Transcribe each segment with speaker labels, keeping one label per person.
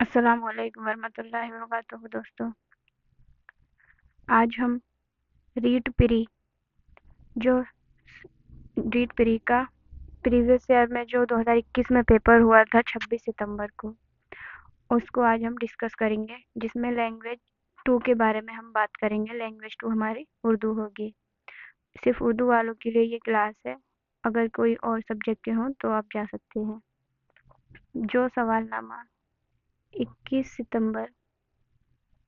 Speaker 1: السلام علیکم ورحمۃ اللہ وبرکاتہ دوستوں۔ آج ہم ریٹ پری جو ریٹ پری کا پریویس ایئر میں جو 2021 میں پیپر ہوا تھا 26 ستمبر کو، اس کو آج ہم ڈسکس کریں گے، جس میں لینگویج 2 کے بارے میں ہم بات کریں گے۔ لینگویج 2 ہماری اردو ہوگی۔ صرف اردو والوں کے لیے یہ کلاس ہے، اگر کوئی اور سبجیکٹ کے ہوں تو آپ جا سکتے ہیں۔ جو سوال نامہ 21 ستمبر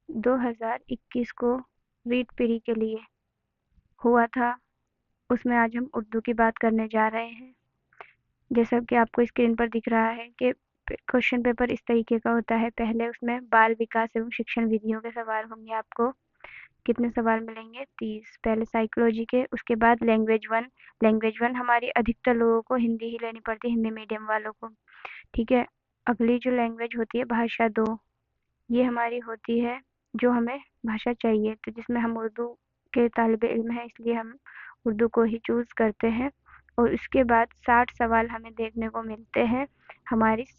Speaker 1: 2021 کو ریٹ پری کے لیے ہوا تھا، اس میں آج ہم اردو کی بات کرنے جا رہے ہیں۔ جیسا کہ آپ کو اسکرین پر دکھ رہا ہے کہ کوشچن پیپر اس طریقے کا ہوتا ہے۔ پہلے اس میں بال وکاس ایوم شکشن ودھیوں کے سوال ہوں گے۔ آپ کو کتنے سوال ملیں گے؟ 30۔ پہلے سائیکولوجی کے، اس کے بعد لینگویج 1۔ لینگویج 1 ہماری ادھکتر لوگوں کو ہندی ہی لینی پڑتی ہے، ہندی میڈیم والوں کو، ٹھیک ہے۔ اگلی جو لینگویج ہوتی ہے بھاشا 2، یہ ہماری ہوتی ہے جو ہمیں بھاشا چاہیے، تو جس میں ہم اردو کے طالب علم ہیں، اس لیے ہم اردو کو ہی چوز کرتے ہیں۔ اور اس کے بعد 60 سوال ہمیں دیکھنے کو ملتے ہیں ہماری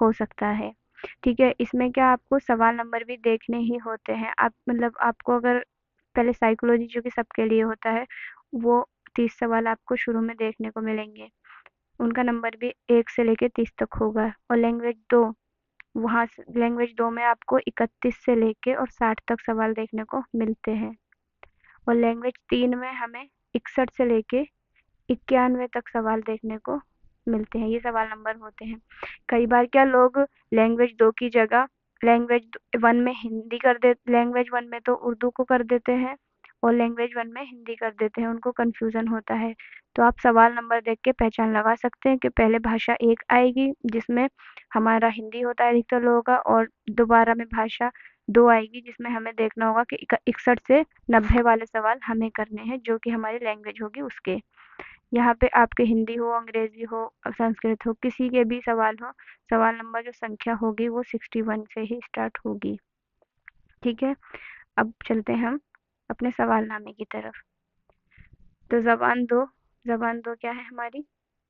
Speaker 1: ہو سکتا ہے، ٹھیک ہے۔ اس میں کیا آپ کو سوال نمبر بھی دیکھنے ہی ہوتے ہیں۔ آپ کو اگر پہلے سائیکولوجی جو کہ سب کے لیے ہوتا ہے، وہ 30 سوال آپ کو شروع میں دیکھنے کو ملیں گے، ان کا نمبر بھی 1 سے لے کے 30 تک ہوگا۔ اور لینگویج 2، لینگویج 2 میں آپ کو 31 سے لے کے اور 60 تک سوال دیکھنے کو ملتے ہیں۔ اور لینگویج 3 میں ہمیں 61 سے لے کے 91 تک سوال دیکھنے کو ملتے ہیں، یہ سوال نمبر ہوتے ہیں۔ کئی بار کیا لوگ لینگویج 2 کی جگہ لینگویج 1 میں ہندی کر دیتے، لینگویج 1 میں تو اردو کو کر دیتے ہیں اور لینگویج 1 میں ہندی کر دیتے ہیں، ان کو کنفیوژن ہوتا ہے۔ تو آپ سوال نمبر دیکھ کے پہچان لگا سکتے ہیں کہ پہلے بھاشا 1 آئے گی، جس میں ہمارا ہندی ہوتا ہے ادھکتر لوگوں کا، اور دوبارہ میں بھاشا 2 آئے گی، جس میں ہمیں دیکھنا ہوگا کہ 61 سے 90 والے سوال ہمیں کرنے ہیں، جو کہ ہماری لینگویج ہوگی اس کے۔ یہاں پہ آپ کے ہندی ہو، انگریزی ہو، سنسکرت ہو، کسی کے بھی سوال ہو، سوال نمبر جو سنکھیا ہوگی وہ 61 سے ہی اسٹارٹ ہوگی، ٹھیک ہے۔ اب چلتے ہیں ہم اپنے سوال نامے کی طرف۔ تو زبان 2 کیا ہے ہماری؟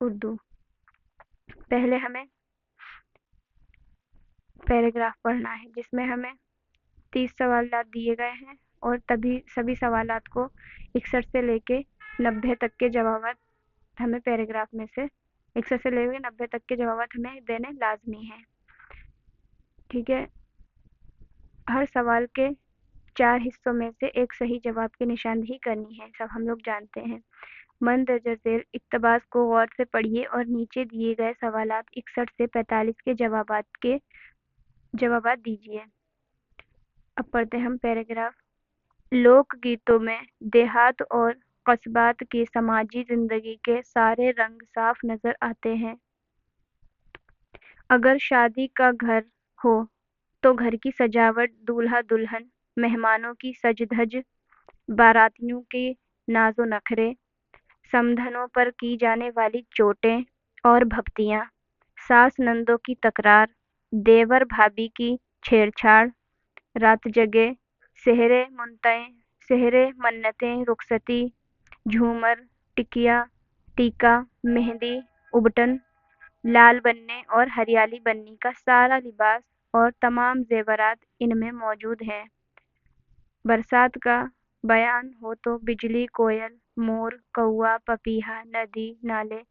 Speaker 1: اردو۔ پہلے ہمیں پیراگراف پڑھنا ہے، جس میں ہمیں 30 سوالات دیے گئے ہیں، اور سبھی سوالات کو 61 سے لے کے 90 تک کے جوابات ہمیں پیراگراف میں سے 61 سے لے کے 90 تک کے جوابات ہمیں دینے لازمی ہیں، ٹھیک ہے۔ ہر سوال کے 4 حصوں میں سے ایک صحیح جواب کی نشاندہی کرنی ہے، سب ہم لوگ جانتے ہیں۔ مندرجہ ذیل اقتباس کو غور سے پڑھیے اور نیچے دیے گئے سوالات 61 سے 45 کے جوابات دیجیے۔ اب پڑھتے ہیں ہم پیراگراف۔ لوک گیتوں میں دیہات اور قصبات کی سماجی زندگی کے سارے رنگ صاف نظر آتے ہیں۔ اگر شادی کا گھر ہو تو گھر کی سجاوٹ، دولہا دلہن، مہمانوں کی سج دھج، باراتیوں کے ناز و نخرے، سمدھنوں پر کی جانے والی چوٹیں اور بھپتیاں، ساس نندوں کی تکرار، دیور بھابھی کی چھیڑ چھاڑ، رات جگے، سہرے منتیں، رخصتی، جھومر، ٹکیا، ٹیکا، مہندی، ابٹن، لال بننے اور ہریالی بننے کا سارا لباس اور تمام زیورات ان میں موجود ہیں۔ برسات کا بیان ہو تو بجلی، کوئل، مور، کوا، پپیہا، ندی نالے،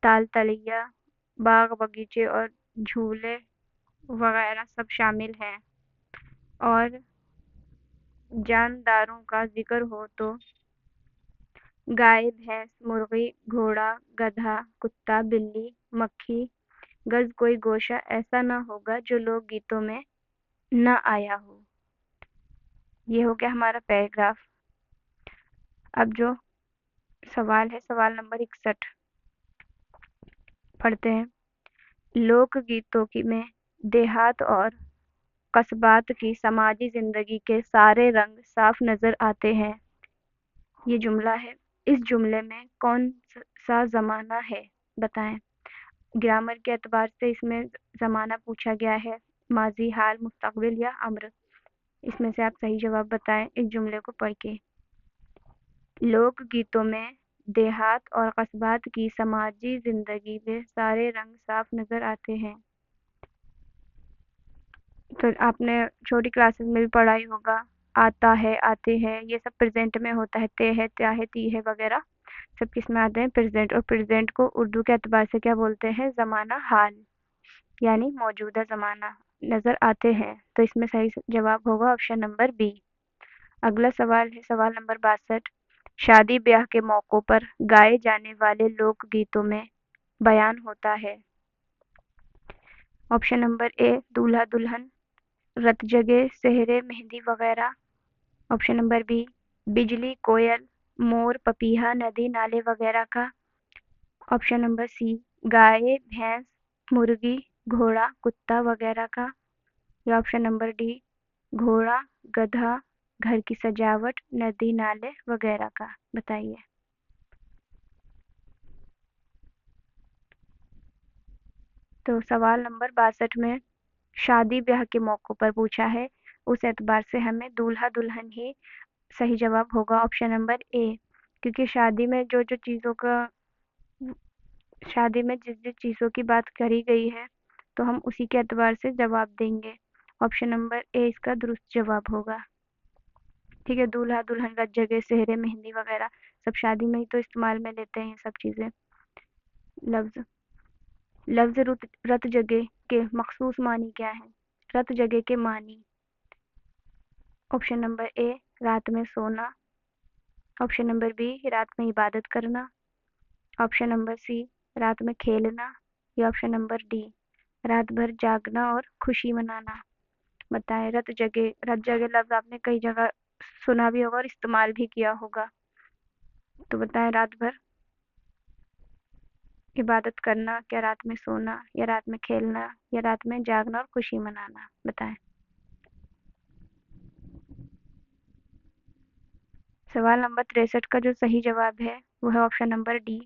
Speaker 1: تال تلیا، باغ باغیچے اور جھولے وغیرہ سب شامل ہیں۔ اور جانداروں کا ذکر ہو تو گائے، بھینس، مرغی، گھوڑا، گدھا، کتا، بلی، مکھی، گز کوئی گوشہ ایسا نہ ہوگا جو لوک گیتوں میں نہ آیا ہو۔ یہ ہو گیا ہمارا پیراگراف۔ اب جو سوال ہے، سوال نمبر 61 پڑھتے ہیں۔ لوک گیتوں میں دیہات اور قصبات کی سماجی زندگی کے سارے رنگ صاف نظر آتے ہیں۔ یہ جملہ ہے، اس جملے میں کون سا زمانہ ہے بتائیں۔ گرامر کے اعتبار سے اس میں زمانہ پوچھا گیا ہے، ماضی، حال، مستقبل یا امر۔ اس میں سے آپ صحیح جواب بتائیں اس جملے کو پڑھ کے۔ لوک گیتوں میں دیہات اور قصبات کی سماجی زندگی میں سارے رنگ صاف نظر آتے ہیں۔ تو آپ نے چھوٹی کلاسز میں بھی پڑھا ہی ہوگا، آتا ہے، آتے ہیں، یہ سب پریزنٹ میں ہوتا ہے، تے ہے، تیا ہے، تی ہے وغیرہ سب کس میں آتے ہیں؟ پریزنٹ۔ اور پریزنٹ کو اردو کے اعتبار سے کیا بولتے ہیں؟ زمانہ حال، یعنی موجودہ زمانہ نظر آتے ہیں۔ تو اس میں صحیح جواب ہوگا آپشن نمبر بی۔ اگلا سوال ہے سوال نمبر 62۔ شادی بیاہ کے موقعوں پر گائے جانے والے لوک گیتوں میں بیان ہوتا ہے۔ آپشن نمبر اے دولہا دلہن، رت جگے، سہرے، مہندی وغیرہ۔ آپشن نمبر بی بجلی، کوئل، مور، پپیہا، ندی نالے وغیرہ کا۔ آپشن نمبر سی گائے، بھینس، مرغی، گھوڑا، کتا وغیرہ کا۔ یا آپشن نمبر ڈی گھوڑا، گدھا، گھر کی سجاوٹ، ندی نالے وغیرہ کا۔ بتائیے۔ تو سوال نمبر 62 میں شادی بیاہ کے موقع پر پوچھا ہے، اس اعتبار سے ہمیں دولہا دلہن ہی صحیح جواب ہوگا آپشن نمبر اے، کیونکہ شادی میں جو چیزوں کا شادی میں جس چیزوں کی بات کری گئی ہے تو ہم اسی کے اعتبار سے جواب دیں گے۔ آپشن نمبر اے اس کا درست جواب ہوگا۔ ٹھیک ہے، دولہا دلہن، رت جگے، سہرے، مہندی وغیرہ سب شادی میں ہی تو استعمال میں لیتے ہیں یہ سب چیزیں۔ لفظ رت جگے کے مخصوص معنی کیا ہے؟ رت جگے کے معنی آپشن نمبر اے رات میں سونا، آپشن نمبر بی رات میں عبادت کرنا، آپشن نمبر سی رات میں کھیلنا، یا آپشن نمبر ڈی رات بھر جاگنا اور خوشی منانا۔ بتائیں، رت جگے لفظ آپ نے کئی جگہ سنا بھی ہوگا اور استعمال بھی کیا ہوگا، تو بتائیں رات بھر عبادت کرنا، کیا رات میں سونا، یا رات میں کھیلنا، یا رات میں جاگنا اور خوشی منانا؟ بتائیں۔ سوال نمبر 63 کا جو صحیح جواب ہے وہ ہے آپشن نمبر ڈی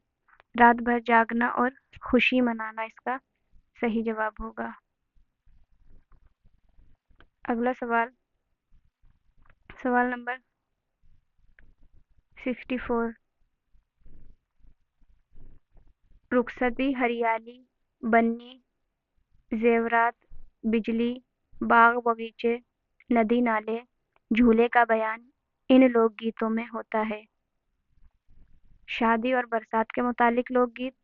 Speaker 1: رات بھر جاگنا اور خوشی منانا اس کا صحیح جواب ہوگا۔ اگلا سوال نمبر 64۔ رخصتی، ہریالی، بنی، زیورات، بجلی، باغ باغیچے، ندی نالے، جھولے کا بیان ان لوک گیتوں میں ہوتا ہے۔ شادی اور برسات کے متعلق لوک گیت،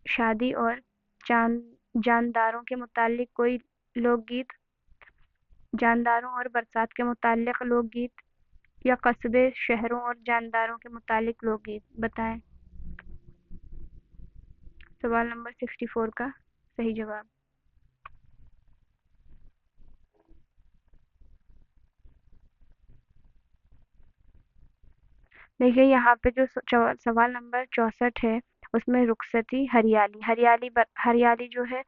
Speaker 1: شادی اور جانداروں کے متعلق کوئی لوک گیت، جانداروں اور برسات کے متعلق لوک گیت، یا قصبے، شہروں اور جانداروں کے متعلق لوک گیت؟ بتائیں۔ سوال نمبر 64 کا صحیح جواب۔ دیکھیے یہاں پہ جو سوال نمبر 64 ہے اس میں رخصتی، ہریالی جو ہے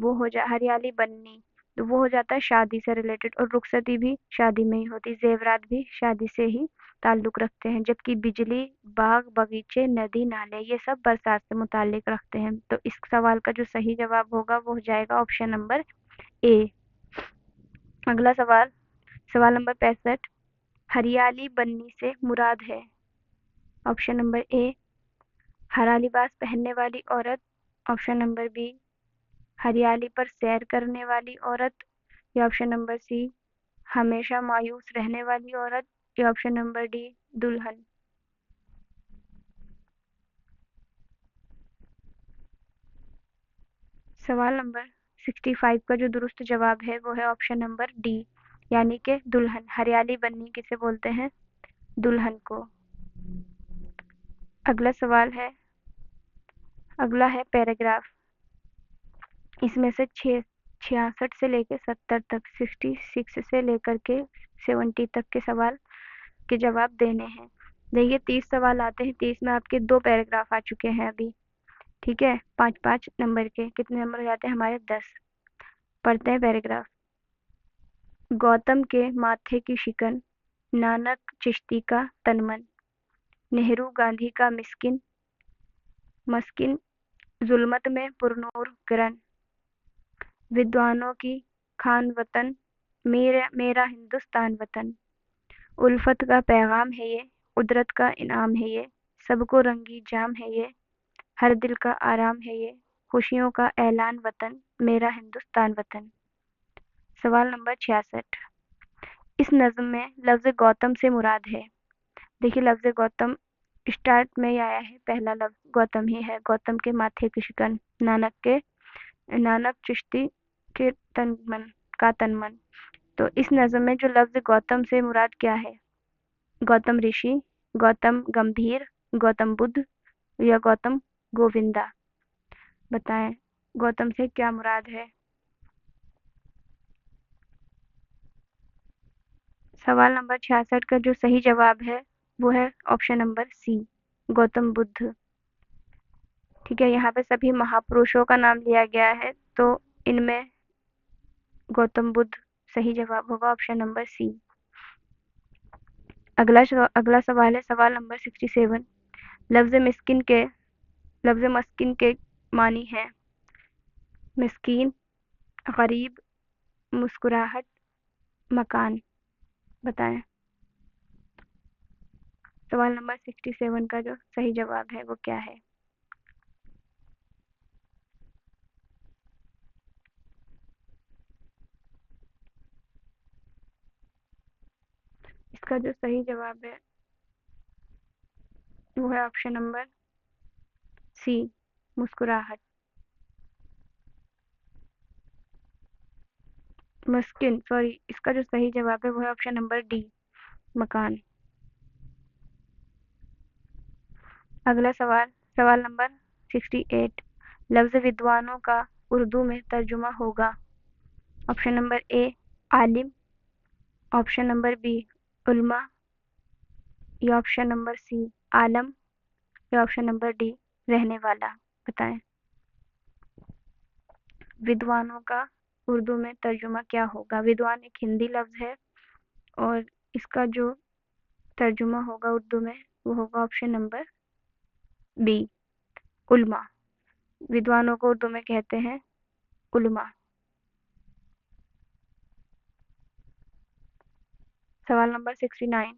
Speaker 1: وہ ہریالی بننی تو وہ ہو جاتا ہے شادی سے ریلیٹڈ، اور رخصتی بھی شادی میں ہی ہوتی، زیورات بھی شادی سے ہی تعلق رکھتے ہیں، جبکہ بجلی، باغ باغیچے، ندی نالے یہ سب برسات سے متعلق رکھتے ہیں۔ تو اس سوال کا جو صحیح جواب ہوگا وہ ہو جائے گا آپشن نمبر اے۔ اگلا سوال نمبر 65۔ ہریالی بننی سے مراد ہے۔ آپشن نمبر اے ہرا لباس پہننے والی عورت، آپشن نمبر بی ہریالی پر سیر کرنے والی عورت، یا آپشن نمبر سی ہمیشہ مایوس رہنے والی عورت، یا آپشن نمبر ڈی دلہن۔ سوال نمبر 65 کا جو درست جواب ہے وہ ہے آپشن نمبر ڈی، یعنی کہ دلہن۔ ہریالی بننی کسے بولتے ہیں؟ دلہن کو۔ اگلا ہے پیراگراف۔ اس میں سے 66 سے لے کے 70 تک، 66 سے لے کر کے 70 تک کے سوال کے جواب دینے ہیں۔ دیکھیے 30 سوال آتے ہیں، 30 میں آپ کے 2 پیراگراف آ چکے ہیں ابھی، ٹھیک ہے، 5 نمبر کے، کتنے نمبر ہو جاتے ہیں ہمارے؟ 10۔ پڑھتے ہیں پیراگراف۔ گوتم کے ماتھے کی شکن، نانک چشتی کا تن من، نہرو گاندھی کا مسکن، ظلمت میں پرنور گرن، ودوانوں کی خان وطن، میرا ہندوستان وطن، الفت کا پیغام ہے یہ، قدرت کا انعام ہے یہ، سب کو رنگی جام ہے یہ، ہر دل کا آرام ہے یہ، خوشیوں کا اعلان وطن، میرا ہندوستان وطن۔ سوال نمبر 66، اس نظم میں لفظ گوتم سے مراد ہے؟ دیکھیے لفظ گوتم اسٹارٹ میں ہی آیا ہے، پہلا لفظ گوتم ہی ہے، گوتم کے ماتھے کی شکن، نانک چشتی کے تن من۔ تو اس نظم میں جو لفظ گوتم سے مراد کیا ہے؟ گوتم رشی، گوتم گمبھیر، گوتم بدھ یا گوتم گووندا؟ بتائیں گوتم سے کیا مراد ہے؟ سوال نمبر 66 کا جو صحیح جواب ہے وہ ہے آپشن نمبر سی، گوتم بدھ۔ ٹھیک ہے، یہاں پہ سبھی مہاپروشوں کا نام لیا گیا ہے، تو ان میں گوتم بدھ صحیح جواب ہوگا آپشن نمبر سی۔ اگلا سوال ہے سوال نمبر 67، لفظ مسکن کے معنی ہیں مسکین، غریب، مسکراہٹ، مکان۔ بتائیں سوال نمبر 67 کا جو صحیح جواب ہے وہ کیا ہے؟ اس کا جو صحیح جواب ہے وہ ہے آپشن نمبر سی، مسکراہٹ۔ اس کا جو صحیح جواب ہے وہ ہے آپشن نمبر ڈی، مکان۔ اگلا سوال نمبر 68، لفظ ودوانوں کا اردو میں ترجمہ ہوگا؟ Option number a Alam, option number be علماء، یا آپشن نمبر سی عالم، یا آپشن نمبر ڈی رہنے والا۔ بتائیں ودوانوں کا اردو میں ترجمہ کیا ہوگا؟ ودوان ایک ہندی لفظ ہے اور اس کا جو ترجمہ ہوگا اردو میں وہ ہوگا آپشن نمبر بی علماء۔ ودوانوں کو اردو میں کہتے ہیں علماء۔ سوال نمبر 69،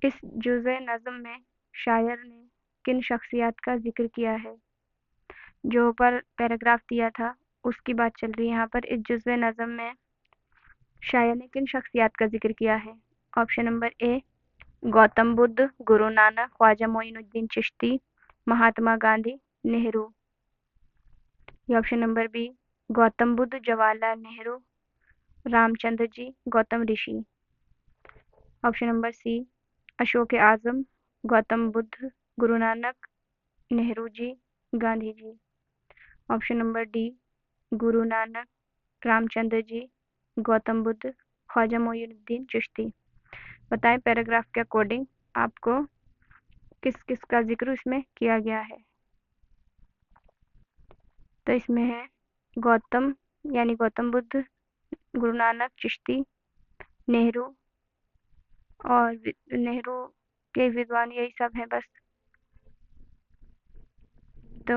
Speaker 1: اس جزء نظم میں شاعر نے کن شخصیات کا ذکر کیا ہے؟ جو اوپر پیراگراف دیا تھا اس کی بات چل رہی ہے یہاں پر۔ اس جزء نظم میں شاعر نے کن شخصیات کا ذکر کیا ہے؟ آپشن نمبر اے گوتم بدھ، گرو نانک، خواجہ معین الدین چشتی، مہاتما گاندھی، نہرو، یا option number be Gautam Buddha, Jawahar Lal Nehru, Ram Chandra G, Gautam Rishi, option number C Ashok Azam, Gautam Buddha, Guru Nanak, Nehru G, Gandhi G, option number D Guru Nanak, Ram Chandra جی، گوتم بدھ، خواجہ معین الدین چشتی۔ بتائیں پیراگراف کے اکارڈنگ آپ کو کس کس کا ذکر اس میں کیا گیا ہے؟ تو اس میں ہے گوتم یعنی گوتم بدھ، گرو نانک، چشتی، نہرو، اور نہرو کے ودوان یہی سب ہیں بس۔ تو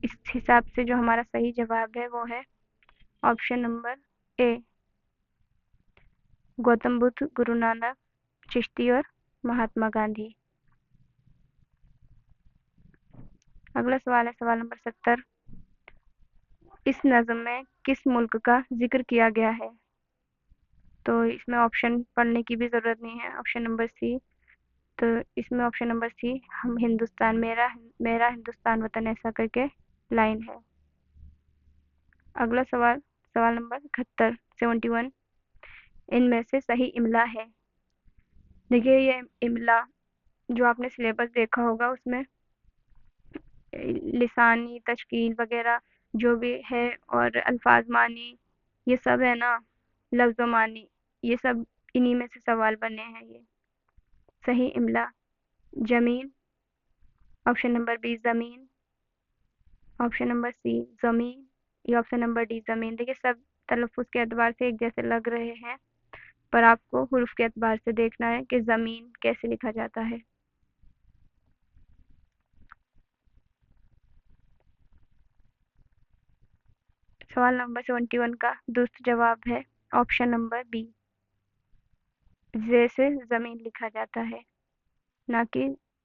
Speaker 1: اس حساب سے جو ہمارا صحیح جواب ہے وہ ہے آپشن نمبر اے گوتم بدھ، گرو نانک، چشتی اور مہاتما گاندھی۔ اگلا سوال ہے سوال نمبر 70، اس نظم میں کس ملک کا ذکر کیا گیا ہے؟ تو اس میں آپشن پڑھنے کی بھی ضرورت نہیں ہے، آپشن نمبر سی۔ تو اس میں آپشن نمبر سی ہم ہندوستان، میرا ہندوستان وطن ایسا کر کے لائن ہے۔ اگلا سوال نمبر 71، ان میں سے صحیح املا ہے؟ دیکھیے یہ املا جو آپ نے سلیبس دیکھا ہوگا اس میں لسانی تشکیل وغیرہ جو بھی ہے اور الفاظ معنی یہ سب ہے نا، لفظ و معنی یہ سب انہی میں سے سوال بنے ہیں۔ یہ صحیح املا جمین، آپشن نمبر بی زمین، آپشن نمبر سی زمین، یا آپشن نمبر ڈی زمین۔ دیکھیے سب تلفظ کے اعتبار سے ایک جیسے لگ رہے ہیں پر آپ کو حروف کے اعتبار سے دیکھنا ہے کہ زمین کیسے لکھا جاتا ہے۔ سوال نمبر 71 کا درست جواب ہے آپشن نمبر بی، زے سے زمین لکھا جاتا ہے نہ کہ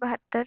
Speaker 1: 72,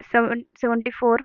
Speaker 1: 74,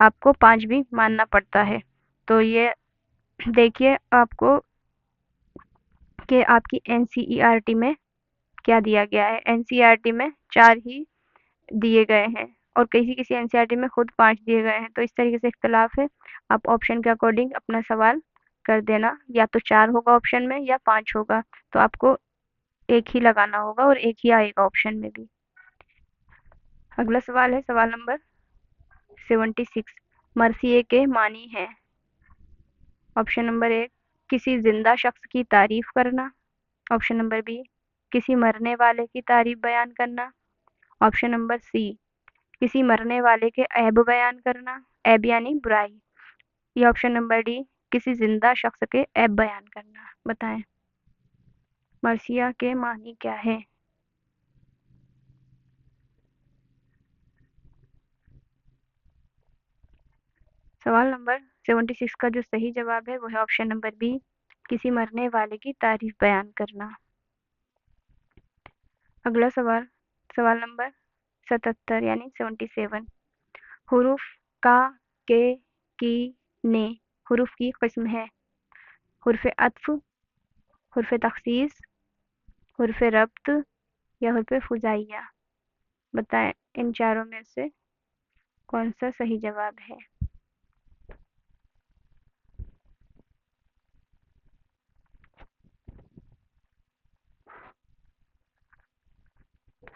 Speaker 1: آپ کو 5 بھی ماننا پڑتا ہے. تو یہ دیکھیے آپ کو کہ آپ کی NCERT میں کیا دیا گیا ہے. NCERT میں 4 ہی دیے گئے ہیں اور کسی NCERT میں خود 5 دیے گئے ہیں. تو اس طریقے سے اختلاف ہے. آپ آپشن کے اکارڈنگ اپنا سوال کر دینا. یا تو 4 ہوگا آپشن میں یا 5 ہوگا. تو آپ کو ایک ہی لگانا ہوگا اور ایک ہی آئے گا آپشن میں بھی. اگلا سوال ہے سوال نمبر 76. مرثیے کے معنی ہیں. آپشن نمبر 1 کسی زندہ شخص کی تعریف کرنا. آپشن نمبر بی کسی مرنے والے کی تعریف بیان کرنا. آپشن نمبر سی کسی مرنے والے کے عیب بیان کرنا. عیب یعنی برائی. یا آپشن نمبر ڈی کسی زندہ شخص کے عیب بیان کرنا. بتائیں مرثیہ کے معنی کیا ہے؟ سوال نمبر 76 کا جو صحیح جواب ہے وہ ہے آپشن نمبر بی کسی مرنے والے کی تعریف بیان کرنا. اگلا سوال نمبر 77 یعنی 77. حروف کا کے کی نے حروف کی قسم ہے. حرف عطف، حرف تخصیص، حرف ربط یا حرف فزائیہ. بتائیں ان چاروں میں سے کون سا صحیح جواب ہے؟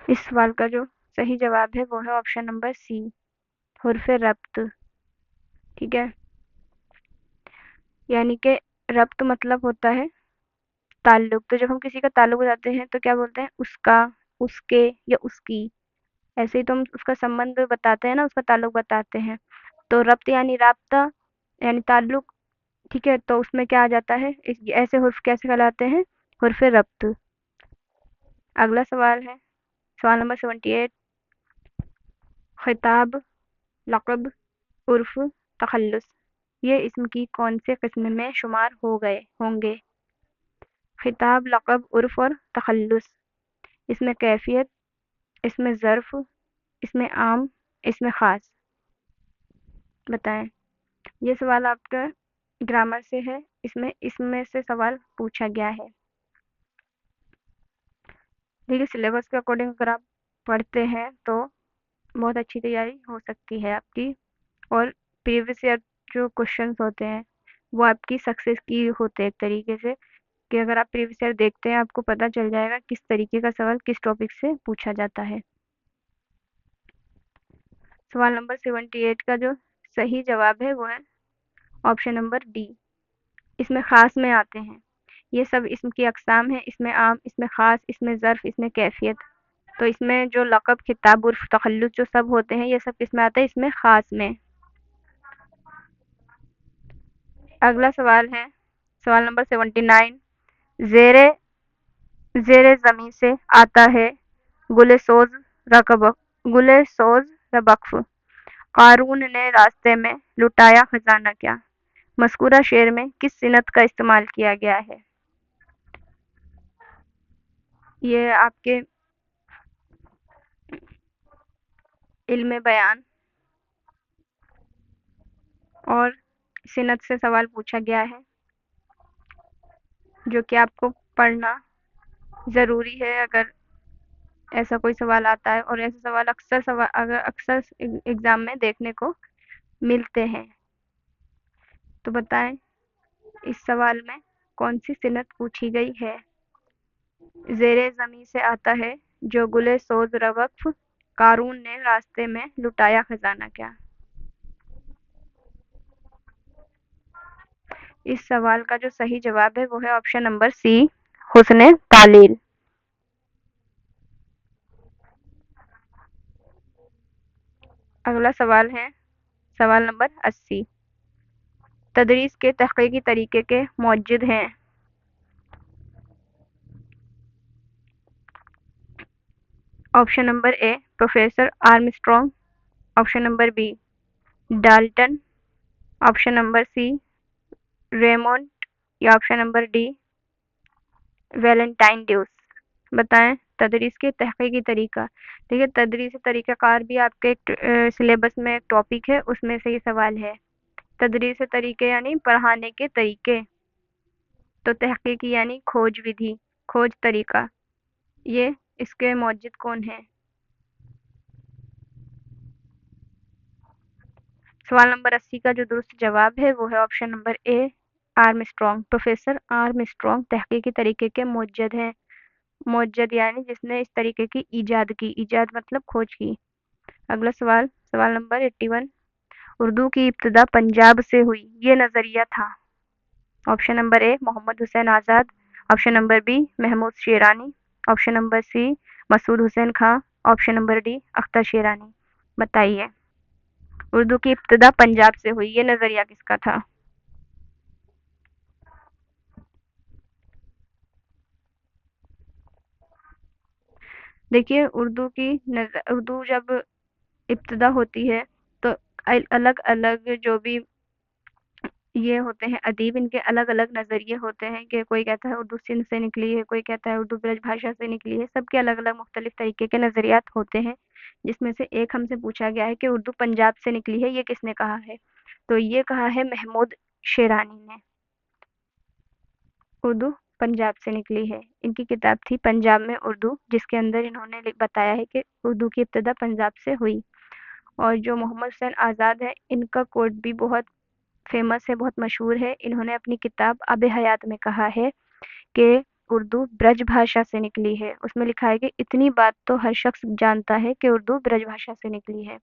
Speaker 1: اس سوال کا جو صحیح جواب ہے وہ ہے آپشن نمبر سی حرف ربط. ٹھیک ہے، یعنی کہ ربط مطلب ہوتا ہے تعلق. تو جب ہم کسی کا تعلق بتاتے ہیں تو کیا بولتے ہیں؟ اس کا، اس کے یا اس کی. ایسے ہی تو ہم اس کا سمبند بتاتے ہیں نا، اس کا تعلق بتاتے ہیں. تو ربط یعنی رابطہ یعنی تعلق. ٹھیک ہے، تو اس میں کیا آ جاتا ہے؟ ایسے حرف کیسے کہلاتے ہیں؟ حرف ربط. اگلا سوال ہے سوال نمبر 78. خطاب، لقب، عرف، تخلص یہ اسم کی کون سے قسم میں شمار ہوں گے؟ خطاب، لقب، عرف اور تخلص. اس میں کیفیت، اس میں ظرف، اس میں عام، اس میں خاص. بتائیں. یہ سوال آپ کا گرامر سے ہے. اس میں سے سوال پوچھا گیا ہے. دیکھیے سلیبس کے اکارڈنگ اگر آپ پڑھتے ہیں تو بہت اچھی تیاری ہو سکتی ہے آپ کی. اور پریویس ایئر جو کوشچنس ہوتے ہیں وہ آپ کی سکسیس کی ہوتے ہیں ایک طریقے سے، کہ اگر آپ پریویس ایئر دیکھتے ہیں آپ کو پتہ چل جائے گا کس طریقے کا سوال کس ٹاپک سے پوچھا جاتا ہے. سوال نمبر 78 کا جو صحیح جواب ہے وہ ہے آپشن نمبر ڈی. اس میں خاص میں آتے ہیں. یہ سب اسم کی اقسام ہیں. اس میں عام، اس میں خاص، اس میں ظرف، اس میں کیفیت. تو اس میں جو لقب، خطاب، عرف، تخلص جو سب ہوتے ہیں یہ سب کس میں آتا ہے؟ اس میں خاص میں. اگلا سوال ہے سوال نمبر 79. زیر زمین سے آتا ہے گل سوز ربقف. قارون نے راستے میں لٹایا خزانہ کیا؟ مذکورہ شعر میں کس صنعت کا استعمال کیا گیا ہے؟ یہ آپ کے علم بیان اور صنعت سے سوال پوچھا گیا ہے جو کہ آپ کو پڑھنا ضروری ہے اگر ایسا کوئی سوال آتا ہے. اور ایسے سوال اکثر ایگزام میں دیکھنے کو ملتے ہیں. تو بتائیں اس سوال میں کون سی صنعت پوچھی گئی ہے؟ زیر زمین سے آتا ہے جو گل سوز روقف. قارون نے راستے میں لٹایا خزانہ کیا؟ اس سوال کا جو صحیح جواب ہے وہ ہے آپشن نمبر سی حسن تعلیل. اگلا سوال ہے سوال نمبر 80. تدریس کے تحقیقی طریقے کے موجد ہیں. Option number A professor Armstrong. Option number B Dalton. Option number C Raymont. یا option number D Valentine Davis. بتائیں تدریس کے تحقیقی طریقہ. دیکھیے تدریسی طریقہ کار بھی آپ کے سلیبس میں ایک ٹاپک ہے، اس میں سے یہ سوال ہے. تدریس طریقے یعنی پڑھانے کے طریقے، تو تحقیقی یعنی کھوج ودھی، کھوج طریقہ. یہ اس کے موجد کون ہیں؟ سوال نمبر 80 کا جو درست جواب ہے وہ ہے آپشن نمبر اے، آرمسٹرانگ. پروفیسر آرمسٹرانگ تحقیقی طریقے کے موجد ہیں. موجد یعنی جس نے اس طریقے کی ایجاد کی، ایجاد مطلب کھوج کی. اگلا سوال، سوال نمبر 81. اردو کی ابتدا پنجاب سے ہوئی، یہ نظریہ تھا. Option number A Muhammad Hussain Azad, option number B Mahmood Sherani, option number C Masood Hussain Khan, option number D Akhtar Sherani. بتائیے اردو کی ابتدا پنجاب سے ہوئی، یہ نظریہ کس کا تھا؟ دیکھیے اردو جب ابتدا ہوتی ہے تو الگ الگ جو بھی یہ ہوتے ہیں ادیب، ان کے الگ الگ نظریے ہوتے ہیں کہ کوئی کہتا ہے اردو سندھ سے نکلی ہے، کوئی کہتا ہے اردو برج بھاشا سے نکلی ہے. سب کے الگ الگ مختلف طریقے کے نظریات ہوتے ہیں، جس میں سے ایک ہم سے پوچھا گیا ہے کہ اردو پنجاب سے نکلی ہے، یہ کس نے کہا ہے؟ تو یہ کہا ہے محمود شیرانی نے. اردو پنجاب سے نکلی ہے. ان کی کتاب تھی پنجاب میں اردو، جس کے اندر انہوں نے بتایا ہے کہ اردو کی ابتدا پنجاب سے ہوئی. اور جو محمد حسین آزاد ہے، ان کا کوٹ بھی بہت فیمس ہے، بہت مشہور ہے. انہوں نے اپنی کتاب آب حیات میں کہا ہے کہ اردو برج بھاشا سے نکلی ہے. اس میں لکھا ہے کہ اتنی بات تو ہر شخص جانتا ہے کہ اردو برج بھاشا سے نکلی ہے.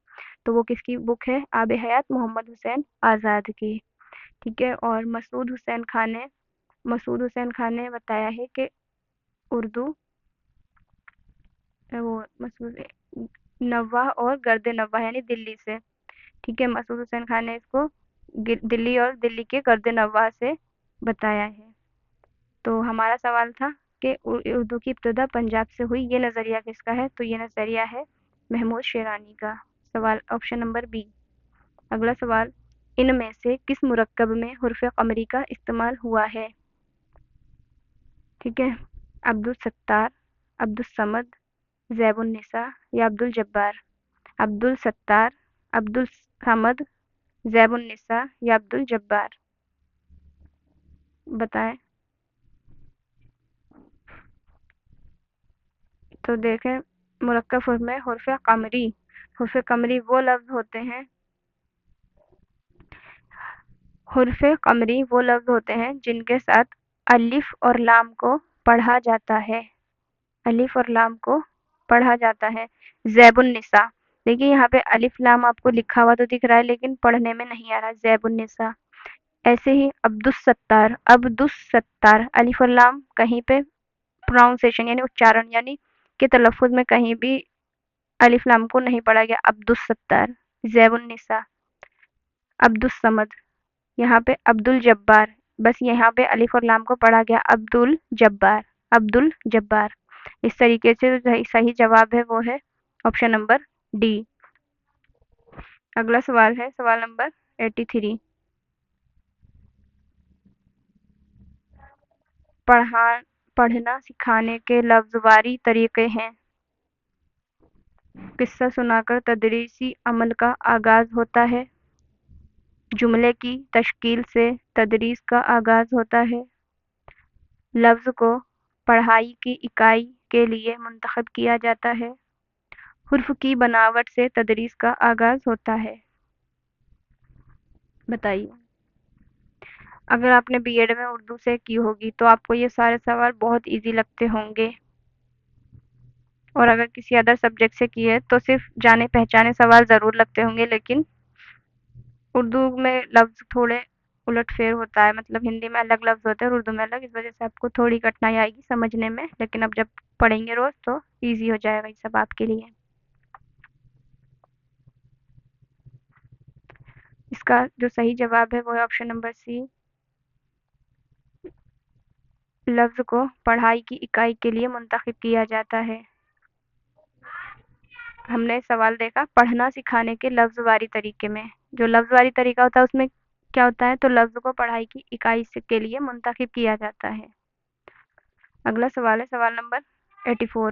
Speaker 1: تو وہ کس کی بک ہے؟ آب حیات محمد حسین آزاد کی. ٹھیک ہے. اور مسعود حسین خان نے بتایا ہے کہ اردو وہ نواح اور گرد نواح یعنی دلی سے. ٹھیک ہے. مسعود حسین خان نے اس کو دلی اور دلی کے گرد نواح سے بتایا ہے. تو ہمارا سوال تھا کہ اردو کی ابتدا پنجاب سے ہوئی، یہ نظریہ کس کا ہے؟ تو یہ نظریہ ہے محمود شیرانی کا. سوال آپشن نمبر بی. اگلا سوال، ان میں سے کس مرکب میں حرف قمری کا استعمال ہوا ہے؟ ٹھیک ہے. عبدالستار، عبدالصمد، زیب النساء یا عبدالجبار. عبدالستار، عبدالصمد، زیب النساء یا عبدالجبار. بتائیں. تو دیکھیں مرکب حرف میں حرف قمری وہ لفظ ہوتے ہیں جن کے ساتھ الف اور لام کو پڑھا جاتا ہے. زیب النساء. دیکھیے یہاں پہ الف لام آپ کو لکھا ہوا تو دکھ رہا ہے لیکن پڑھنے میں نہیں آ رہا. زیب النساء. ایسے ہی عبدالستار الف اور لام کہیں پہ پروننسیشن یعنی اچارن یعنی کہ تلفظ میں کہیں بھی الف لام کو نہیں پڑھا گیا. عبدالستار. زیب النساء. عبدالصمد. یہاں پہ عبدالجبار، بس یہاں پہ الف اور لام کو پڑھا گیا. عبدالجبار. اس طریقے سے صحیح جواب ہے وہ ہے آپشن نمبر ڈی. اگلا سوال ہے سوال نمبر 83. پڑھنا سکھانے کے لفظ واری طریقے ہیں. قصہ سنا کر تدریسی عمل کا آغاز ہوتا ہے. جملے کی تشکیل سے تدریس کا آغاز ہوتا ہے. لفظ کو پڑھائی کی اکائی کے لیے منتخب کیا جاتا ہے. حرف کی بناوٹ سے تدریس کا آغاز ہوتا ہے. بتائیے. اگر آپ نے بی ایڈ میں اردو سے کی ہوگی تو آپ کو یہ سارے سوال بہت ایزی لگتے ہوں گے، اور اگر کسی ادر سبجیکٹ سے کی ہے تو صرف جانے پہچانے سوال ضرور لگتے ہوں گے. لیکن اردو میں لفظ تھوڑے الٹ پھیر ہوتا ہے، مطلب ہندی میں الگ لفظ ہوتے ہیں اور اردو میں الگ، اس وجہ سے آپ کو تھوڑی کٹھنائی آئے گی سمجھنے میں. لیکن اب جب پڑھیں گے روز تو ایزی ہو جائے گا یہ سب آپ کے لیے. اس کا جو صحیح جواب ہے وہ ہے آپشن نمبر سی. لفظ کو پڑھائی کی اکائی کے لیے منتخب کیا جاتا ہے. ہم نے سوال دیکھا پڑھنا سکھانے کے لفظ واری طریقے میں. جو لفظ واری طریقہ ہوتا ہے اس میں کیا ہوتا ہے؟ تو لفظ کو پڑھائی کی اکائی کے لیے منتخب کیا جاتا ہے. اگلا سوال ہے سوال نمبر 84.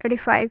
Speaker 1: 35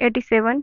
Speaker 1: 87।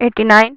Speaker 1: 89।